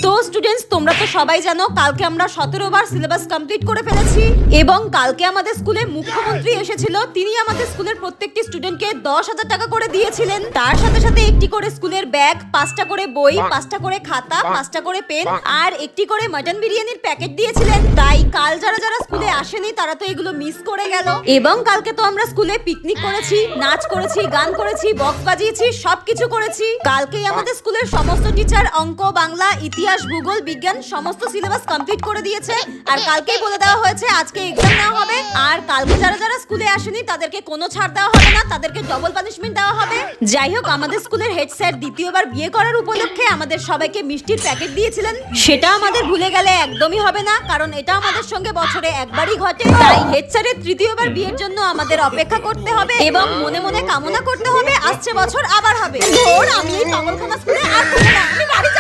তো স্টুডেন্টস, তোমরা তো সবাই জানো কালকে আমরা 17 বার সিলেবাস কমপ্লিট করে ফেলেছি এবং কালকে আমাদের স্কুলে মুখ্যমন্ত্রী এসেছিল। তিনি আমাদের স্কুলের প্রত্যেকটি স্টুডেন্টকে 10,000 টাকা করে দিয়েছিলেন। তার সাথে সাথে একটি করে স্কুলের ব্যাগ, 5টা করে বই, 5টা করে খাতা, 5টা করে পেন আর একটি করে মটন বিরিয়ানির প্যাকেট দিয়েছিলেন। তাই কাল যারা যারা স্কুলে আসেনি তারা তো এগুলো মিস করে গেল। এবং কালকে তো আমরা স্কুলে পিকনিক করেছি, নাচ করেছি, গান করেছি, বক্স বাজিয়েছি, সবকিছু করেছি। কালকেই আমাদের স্কুলের সমস্ত টিচার অঙ্ক, বাংলা, ইতিহাস, ভূগোল, বিজ্ঞান সমস্ত সিলেবাস কমপ্লিট করে দিয়েছে। আর কালকেই বলে দেওয়া হয়েছে আজকে এক্সাম নেওয়া হবে। আর কালকে যারা যারা স্কুলে আসেনি তাদেরকে কোনো ছাড় দেওয়া হবে না, তাদেরকে ডবল পানিশমেন্ট দেওয়া হবে। যাই হোক, আমাদের স্কুলের হেড স্যার দ্বিতীয়বার বিয়ে করার উপলক্ষে আমাদের সবাইকে মিষ্টির প্যাকেট দিয়েছিলেন। সেটা আমাদের ভুলে গেলে একদমই হবে না, কারণ এটা আমাদের সঙ্গে বছরে একবারই ঘটে। তাই হেড স্যারের তৃতীয়বার বিয়ের জন্য আমাদের অপেক্ষা করতে হবে এবং মনে মনে কামনা করতে হবে আসছে বছর আবার হবে। ধর, আমি এই পাগলখানা স্কুলে আর থাকবো না, আমি বাড়ি